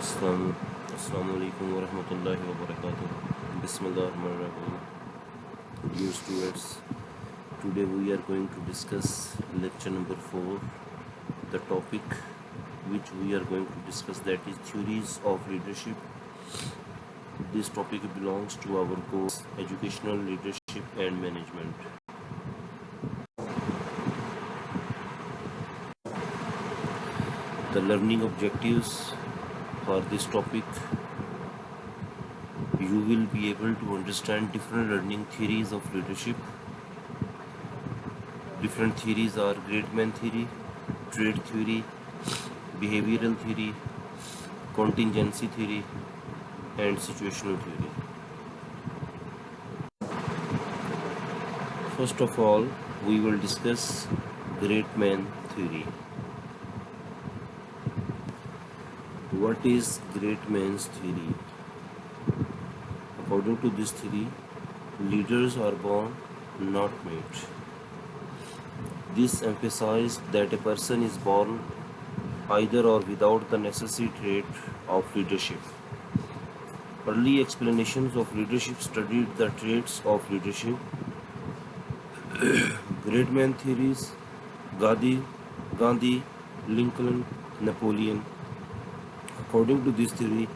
Assalamu alaikum wa rahmatullahi wa barakatuh. Bismillahirrahmanirrahim. Dear students, today we are going to discuss lecture number 4. The topic which we are going to discuss, that is theories of leadership. This topic belongs to our course Educational Leadership and Management. The learning objectives for this topic: you will be able to understand different learning theories of leadership. Different theories are great man theory, trade theory, behavioral theory, contingency theory, and situational theory. First of all, we will discuss great man theory. What is great man's theory? According to this theory, leaders are born, not made. This emphasized that a person is born either or without the necessary trait of leadership. Early explanations of leadership studied the traits of leadership. Great man theories: Gandhi, Lincoln, Napoleon. According to this theory,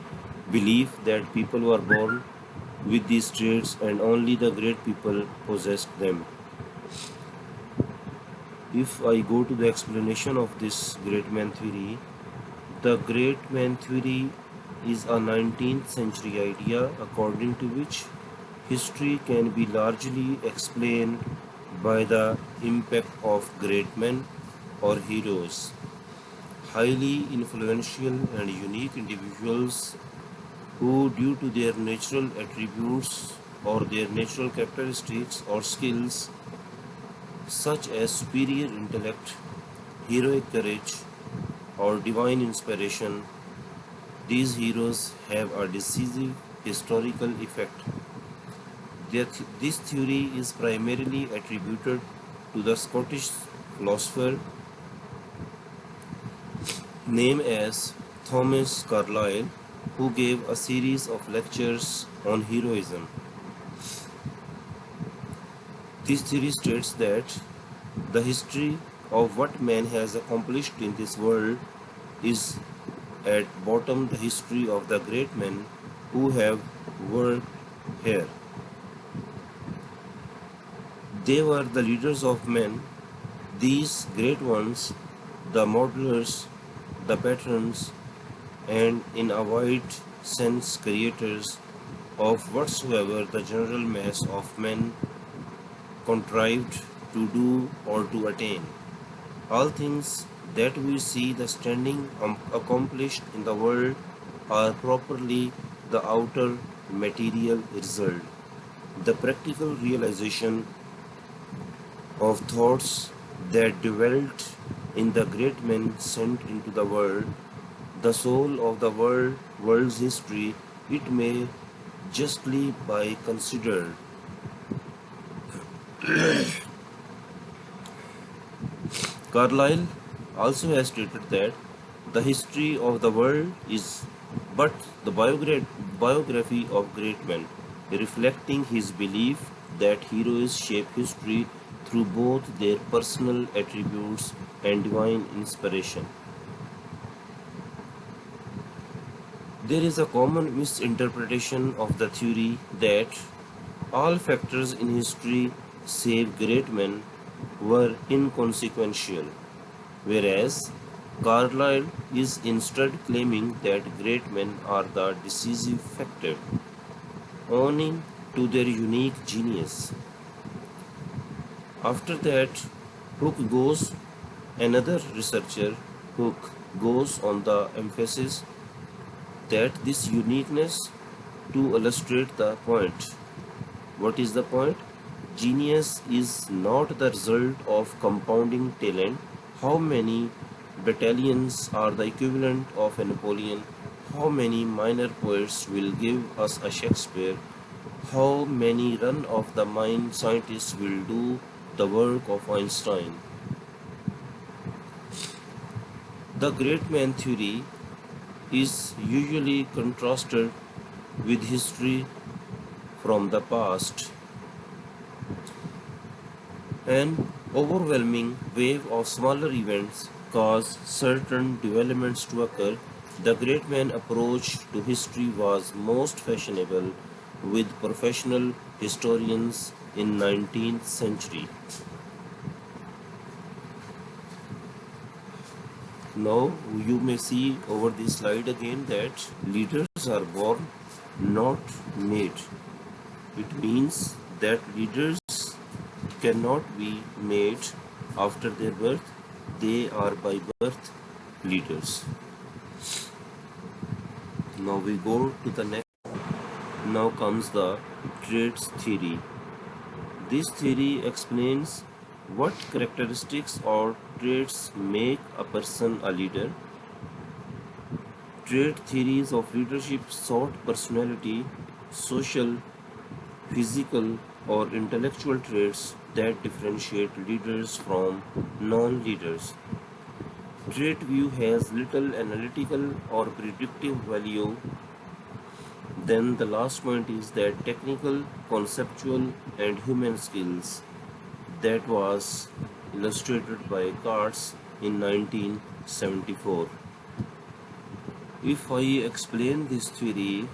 believe that people were born with these traits and only the great people possessed them. If I go to the explanation of this great man theory, the great man theory is a 19th century idea according to which history can be largely explained by the impact of great men or heroes, highly influential and unique individuals who, due to their natural attributes or their natural characteristics or skills, such as superior intellect, heroic courage, or divine inspiration, these heroes have a decisive historical effect. This theory is primarily attributed to the Scottish philosopher named as Thomas Carlyle, who gave a series of lectures on heroism. This theory states that the history of what man has accomplished in this world is at bottom the history of the great men who have worked here. They were the leaders of men, these great ones, the modelers, the patrons, and in a wide sense creators of whatsoever the general mass of men contrived to do or to attain. All things that we see the standing accomplished in the world are properly the outer material result, the practical realization of thoughts that dwelt in the great men sent into the world, the soul of the world's history. It may justly be considered. Carlyle also has stated that the history of the world is but the biography of great men, reflecting his belief that heroes shape history through both their personal attributes and divine inspiration. There is a common misinterpretation of the theory that all factors in history save great men were inconsequential, whereas Carlyle is instead claiming that great men are the decisive factor, owing to their unique genius. After that, another researcher, Hooke, goes on the emphasis that this uniqueness to illustrate the point. What is the point? Genius is not the result of compounding talent. How many battalions are the equivalent of a Napoleon? How many minor poets will give us a Shakespeare? How many run-of-the-mind scientists will do the work of Einstein? The great man theory is usually contrasted with history from the past. An overwhelming wave of smaller events caused certain developments to occur. The great man approach to history was most fashionable with professional historians in 19th century. Now you may see over this slide again that leaders are born, not made. It means that leaders cannot be made after their birth, they are by birth leaders. Now we go to the next. Now comes the traits theory. This theory explains what characteristics or traits make a person a leader. Trait theories of leadership sort personality, social, physical, or intellectual traits that differentiate leaders from non-leaders. Trait view has little analytical or predictive value. Then the last point is that technical, conceptual, and human skills that was illustrated by Katz in 1974. If I explain this theory,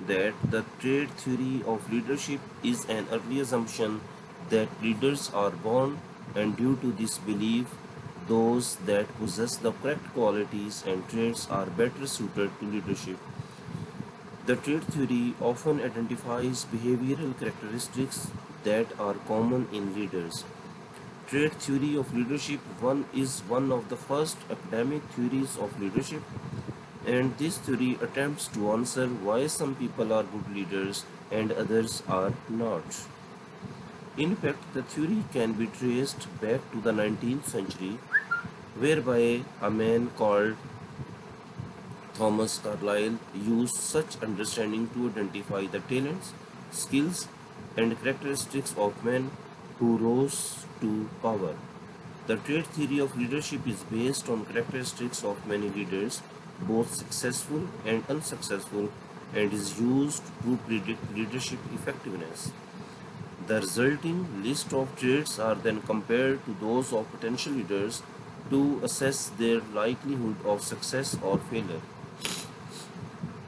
that the trait theory of leadership is an early assumption that leaders are born, and due to this belief, those that possess the correct qualities and traits are better suited to leadership. The trait theory often identifies behavioral characteristics that are common in leaders. Trait theory of leadership one is one of the first academic theories of leadership, and this theory attempts to answer why some people are good leaders and others are not. In fact, the theory can be traced back to the 19th century, whereby a man called Thomas Carlyle used such understanding to identify the talents, skills, and characteristics of men who rose to power. The trait theory of leadership is based on characteristics of many leaders, both successful and unsuccessful, and is used to predict leadership effectiveness. The resulting list of traits are then compared to those of potential leaders to assess their likelihood of success or failure.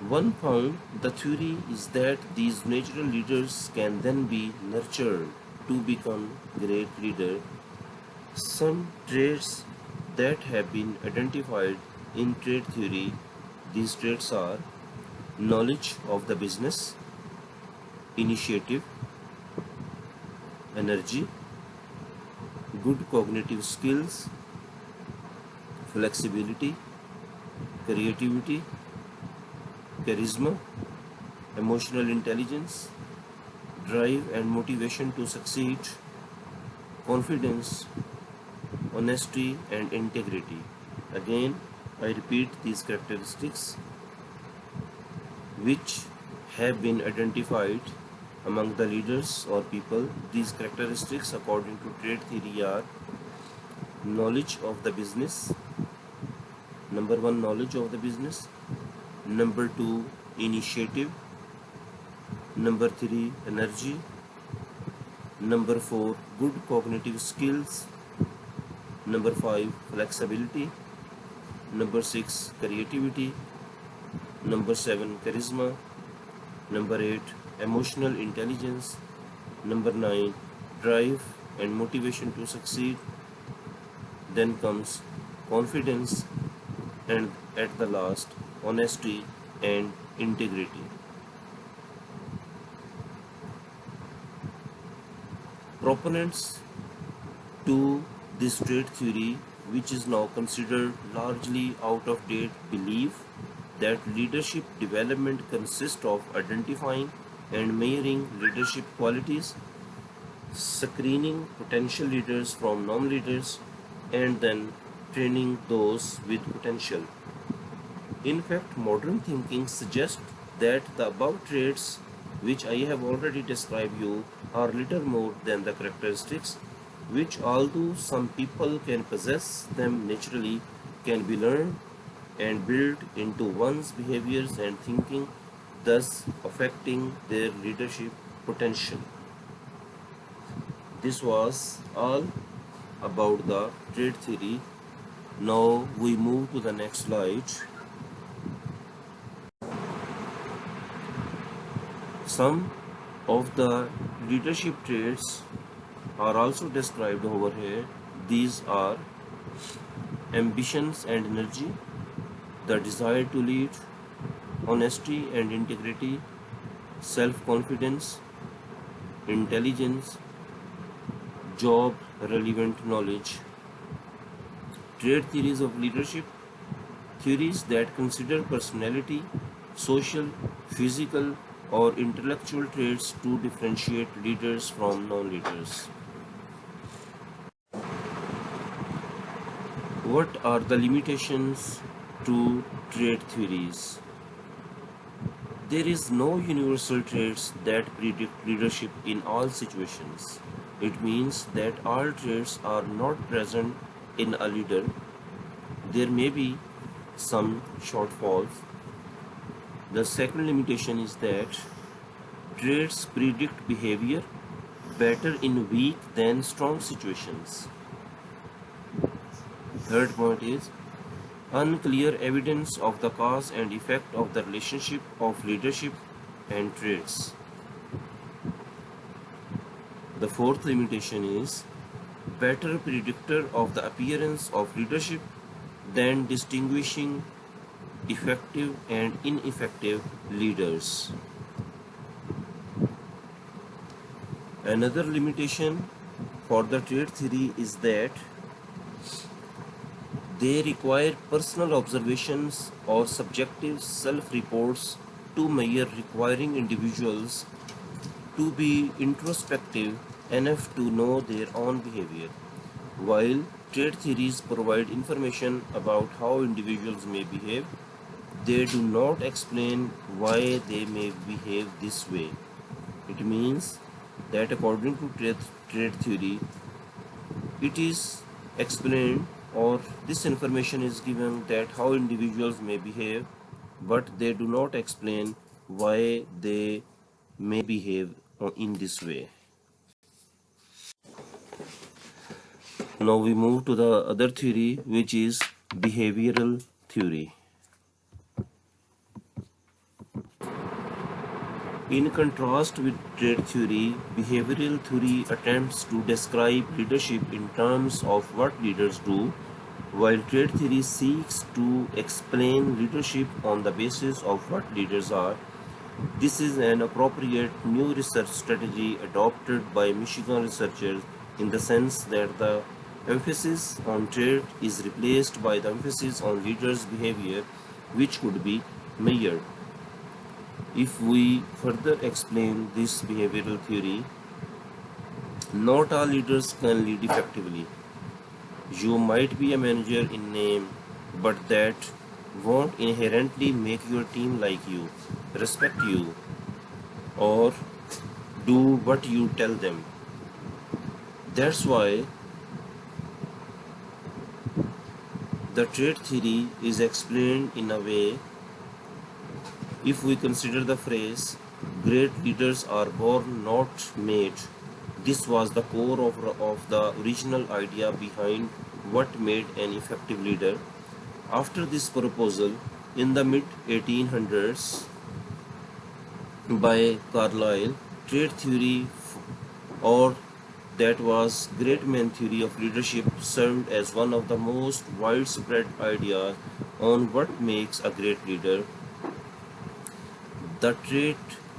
One found the theory is that these natural leaders can then be nurtured to become great leaders. Some traits that have been identified in trait theory, these traits are knowledge of the business, initiative, energy, good cognitive skills, flexibility, creativity, charisma, emotional intelligence, drive and motivation to succeed, confidence, honesty and integrity. Again, I repeat these characteristics which have been identified among the leaders or people. These characteristics according to trait theory are knowledge of the business. Number one, knowledge of the business. Number two, initiative. Number three, energy. Number four, good cognitive skills. Number five, flexibility. Number six, creativity. Number seven, charisma. Number eight, emotional intelligence. Number nine, drive and motivation to succeed. Then comes confidence, and at the last, honesty and integrity. Proponents to this trait theory, which is now considered largely out of date, believe that leadership development consists of identifying and measuring leadership qualities, screening potential leaders from non-leaders, and then training those with potential. In fact, modern thinking suggests that the above traits, which I have already described you, are little more than the characteristics which, although some people can possess them naturally, can be learned and built into one's behaviors and thinking, thus affecting their leadership potential. This was all about the trait theory. Now we move to the next slide. Some of the leadership traits are also described over here. These are ambitions and energy, the desire to lead, honesty and integrity, self-confidence, intelligence, job relevant knowledge. Trait theories of leadership: theories that consider personality, social, physical, or intellectual traits to differentiate leaders from non-leaders. What are the limitations to trait theories? There is no universal traits that predict leadership in all situations. It means that all traits are not present in a leader. There may be some shortfalls. The second limitation is that traits predict behavior better in weak than strong situations. Third point is unclear evidence of the cause and effect of the relationship of leadership and traits. The fourth limitation is better predictor of the appearance of leadership than distinguishing effective and ineffective leaders. Another limitation for the trait theory is that they require personal observations or subjective self-reports to measure, requiring individuals to be introspective enough to know their own behavior. While trait theories provide information about how individuals may behave, they do not explain why they may behave this way. It means that according to trait theory, it is explained or this information is given that how individuals may behave, but they do not explain why they may behave in this way. Now we move to the other theory, which is behavioral theory. In contrast with trait theory, behavioral theory attempts to describe leadership in terms of what leaders do, while trait theory seeks to explain leadership on the basis of what leaders are. This is an appropriate new research strategy adopted by Michigan researchers in the sense that the emphasis on trait is replaced by the emphasis on leaders' behavior, which could be measured. If we further explain this behavioral theory, not all leaders can lead effectively. You might be a manager in name, but that won't inherently make your team like you, respect you, or do what you tell them. That's why the trait theory is explained in a way. If we consider the phrase, great leaders are born, not made, this was the core of the original idea behind what made an effective leader. After this proposal, in the mid-1800s by Carlyle, trait theory, or that was great man theory of leadership, served as one of the most widespread ideas on what makes a great leader. The trait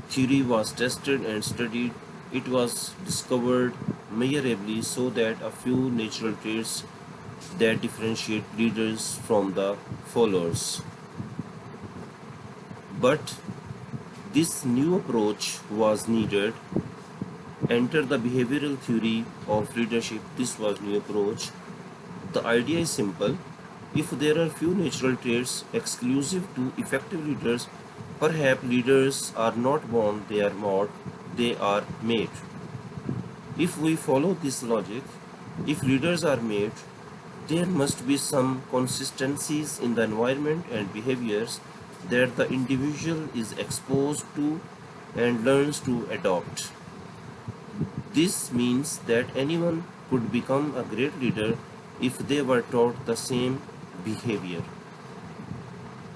theory was tested and studied. It was discovered measurably so that a few natural traits that differentiate leaders from the followers. But this new approach was needed. Enter the behavioral theory of leadership. This was new approach. The idea is simple. If there are few natural traits exclusive to effective leaders, perhaps leaders are not born, they are made. If we follow this logic, if leaders are made, there must be some consistencies in the environment and behaviors that the individual is exposed to and learns to adopt. This means that anyone could become a great leader if they were taught the same behavior.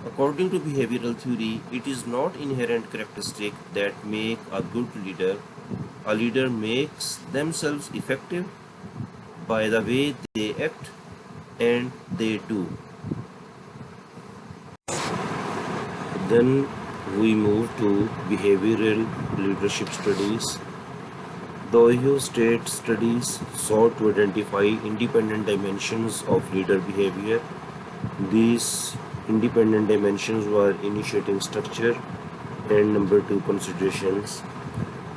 According to behavioral theory, it is not inherent characteristic that make a good leader. A leader makes themselves effective by the way they act and they do. Then we move to behavioral leadership studies. The Ohio State studies sought to identify independent dimensions of leader behavior. These independent dimensions were initiating structure and number two, considerations.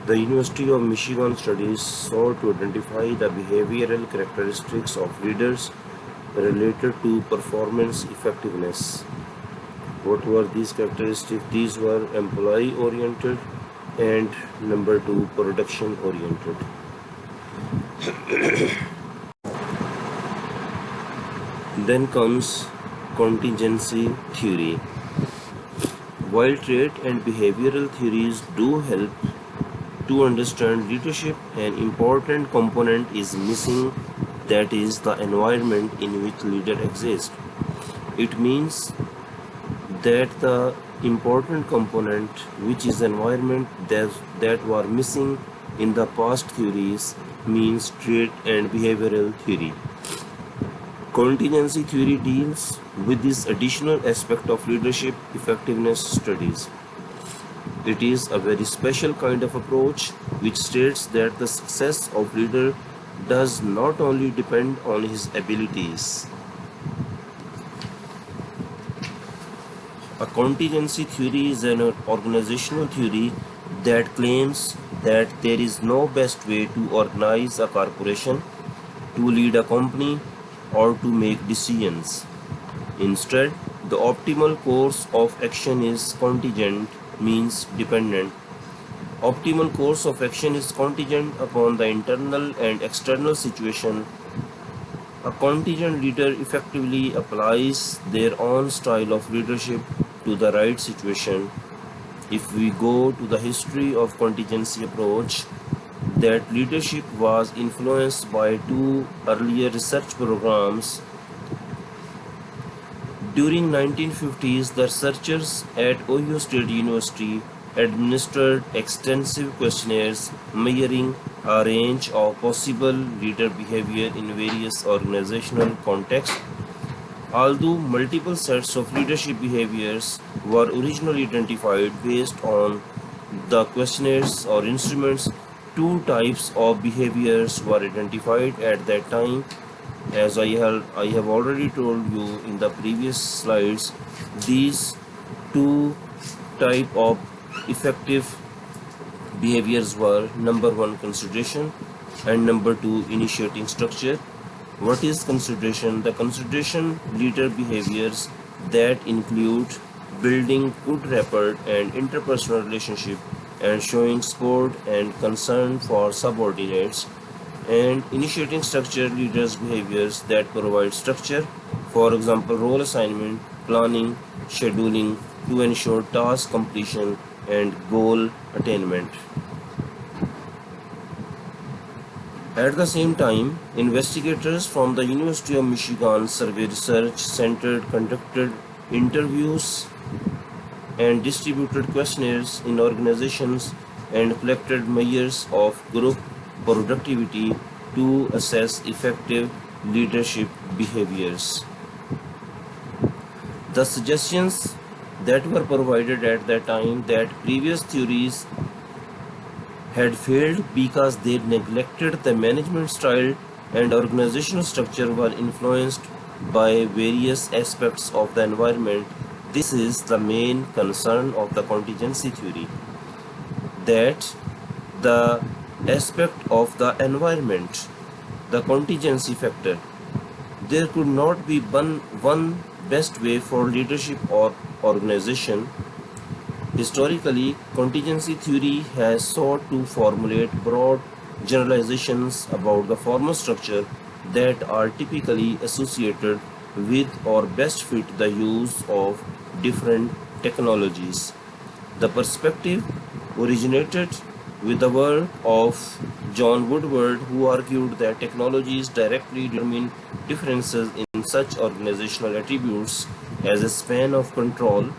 The University of Michigan studies sought to identify the behavioral characteristics of leaders related to performance effectiveness. What were these characteristics? These were employee oriented and number two, production oriented. Then comes contingency theory. While trait and behavioral theories do help to understand leadership, an important component is missing, that is the environment in which leader exists. It means that the important component, which is environment, that were missing in the past theories, means trait and behavioral theory. Contingency theory deals with this additional aspect of leadership effectiveness studies. It is a very special kind of approach which states that the success of leader does not only depend on his abilities. A contingency theory is an organizational theory that claims that there is no best way to organize a corporation, to lead a company, or to make decisions. Instead, the optimal course of action is contingent, means dependent. Optimal course of action is contingent upon the internal and external situation. A contingent leader effectively applies their own style of leadership to the right situation. If we go to the history of contingency approach, that leadership was influenced by two earlier research programs. During 1950s, the researchers at Ohio State University administered extensive questionnaires measuring a range of possible leader behavior in various organizational contexts. Although multiple sets of leadership behaviors were originally identified based on the questionnaires or instruments, two types of behaviors were identified at that time. As I have already told you in the previous slides, these two type of effective behaviors were number one, consideration, and number two, initiating structure. What is consideration? The consideration leader behaviors that include building good rapport and interpersonal relationship and showing support and concern for subordinates, and initiating structure leaders behaviors that provide structure, for example role assignment, planning, scheduling to ensure task completion and goal attainment. At the same time, investigators from the University of Michigan Survey Research Center conducted interviews and distributed questionnaires in organizations and collected measures of group productivity to assess effective leadership behaviors. The suggestions that were provided at that time that previous theories had failed because they neglected the management style and organizational structure were influenced by various aspects of the environment. This is the main concern of the contingency theory, that the aspect of the environment, the contingency factor. There could not be one best way for leadership or organization. Historically, contingency theory has sought to formulate broad generalizations about the formal structure that are typically associated with or best fit the use of different technologies. The perspective originated with the work of John Woodward, who argued that technologies directly determine differences in such organizational attributes as a span of control,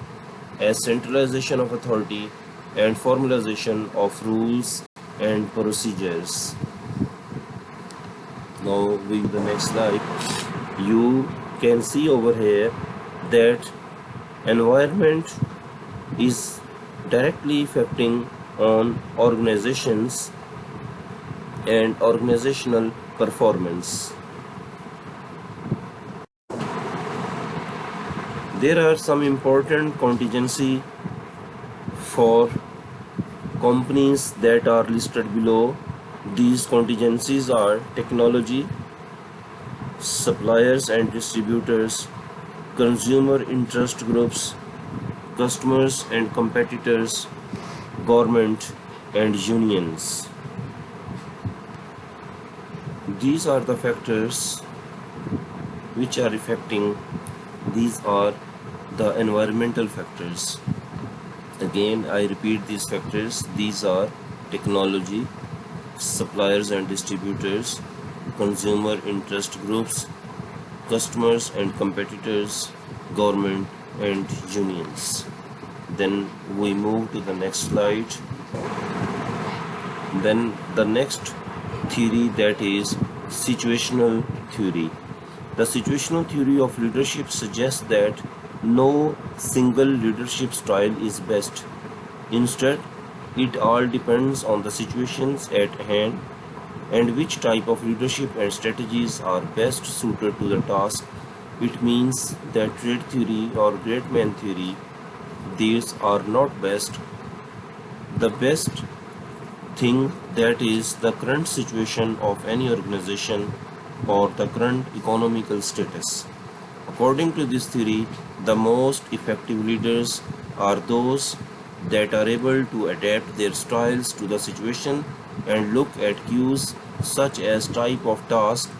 as centralization of authority, and formalization of rules and procedures. Now we the next slide. You can see over here that environment is directly affecting on organizations and organizational performance. There are some important contingency for companies that are listed below. These contingencies are technology, suppliers and distributors, consumer interest groups, customers and competitors, government and unions. These are the factors which are affecting. These are the environmental factors. Again, I repeat these factors. These are technology, suppliers and distributors, consumer interest groups, customers and competitors, government and unions. Then we move to the next slide. Then the next theory, that is situational theory. The situational theory of leadership suggests that no single leadership style is best. Instead, it all depends on the situations at hand and which type of leadership and strategies are best suited to the task. It means that trade theory or great man theory, these are not best. The best thing, that is the current situation of any organization or the current economical status. According to this theory, the most effective leaders are those that are able to adapt their styles to the situation and look at cues such as type of task,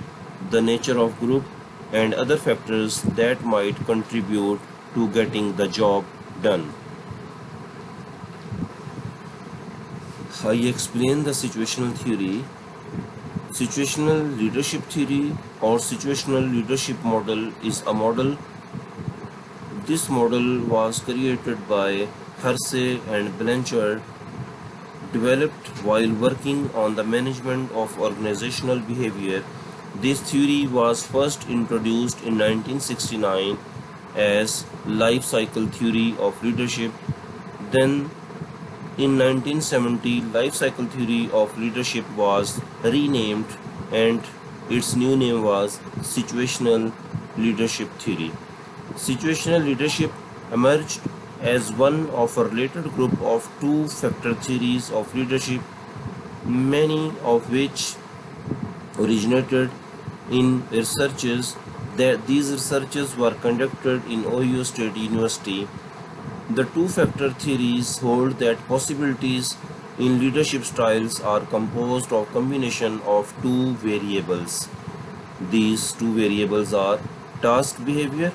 the nature of group, and other factors that might contribute to getting the job done. I explain the situational theory. Situational leadership theory or situational leadership model is a model. This model was created by Hersey and Blanchard, developed while working on the management of organizational behavior. This theory was first introduced in 1969 as life cycle theory of leadership. Then in 1970, life cycle theory of leadership was renamed and its new name was situational leadership theory. Situational leadership emerged as one of a related group of two-factor theories of leadership, many of which originated in researches. That these researches were conducted in Ohio State University. The two-factor theories hold that possibilities in leadership styles are composed of combination of two variables. These two variables are task behavior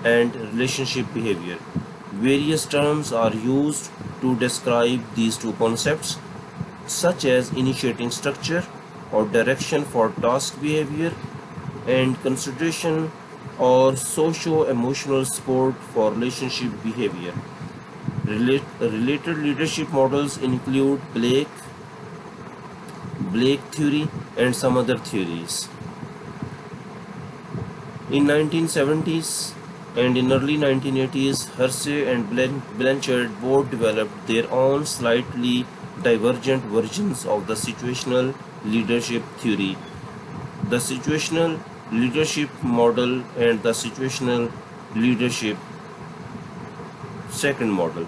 and relationship behavior. Various terms are used to describe these two concepts, such as initiating structure or direction for task behavior and consideration or socio-emotional support for relationship behavior. Related leadership models include Blake theory and some other theories. In 1970s and in early 1980s, Hersey and Blanchard both developed their own slightly divergent versions of the situational leadership theory. The situational leadership model and the situational leadership second model.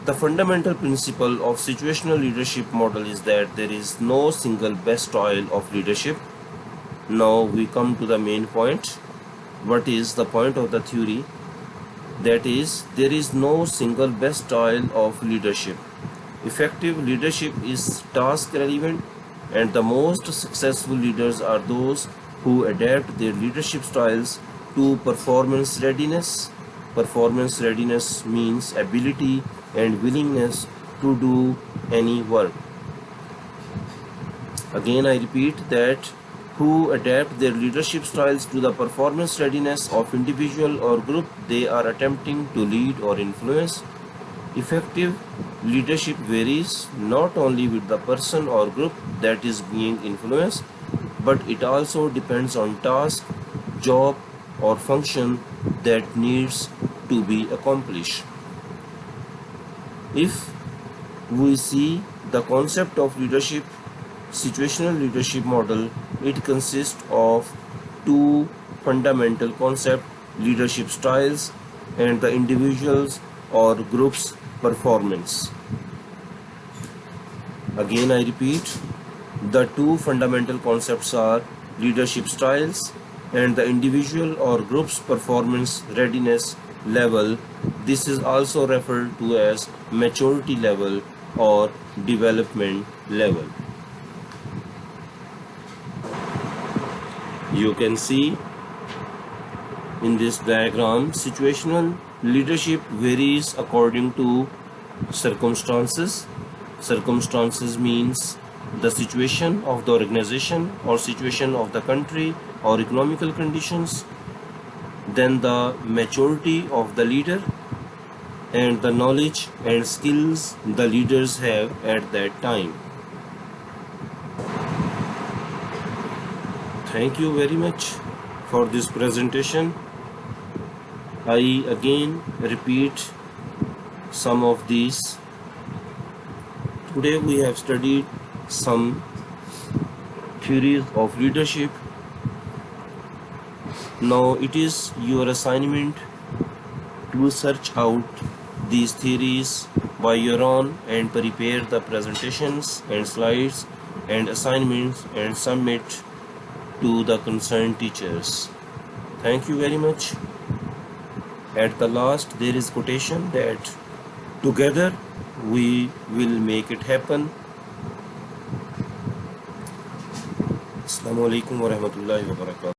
The fundamental principle of situational leadership model is that there is no single best style of leadership. Now we come to the main point. What is the point of the theory? That is, there is no single best style of leadership. Effective leadership is task relevant And the most successful leaders are those who adapt their leadership styles to performance readiness. Performance readiness means ability and willingness to do any work. Again, I repeat that who adapt their leadership styles to the performance readiness of individual or group they are attempting to lead or influence. Effective leadership varies not only with the person or group that is being influenced, but it also depends on task, job, or function that needs to be accomplished. If we see the concept of leadership, situational leadership model, it consists of two fundamental concepts: leadership styles and the individual's or group's performance. Again, I repeat, the two fundamental concepts are leadership styles and the individual or group's performance readiness level. This is also referred to as maturity level or development level. You can see in this diagram, situational leadership varies according to circumstances. Circumstances means the situation of the organization or situation of the country or economical conditions, then the maturity of the leader and the knowledge and skills the leaders have at that time. Thank you very much for this presentation. I again repeat some of these. Today we have studied some theories of leadership. Now it is your assignment to search out these theories by your own and prepare the presentations and slides and assignments and submit to the concerned teachers. Thank you very much. At the last there is quotation that together we will make it happen. Assalamu alaikum wa rahmatullahi wa barakatuh.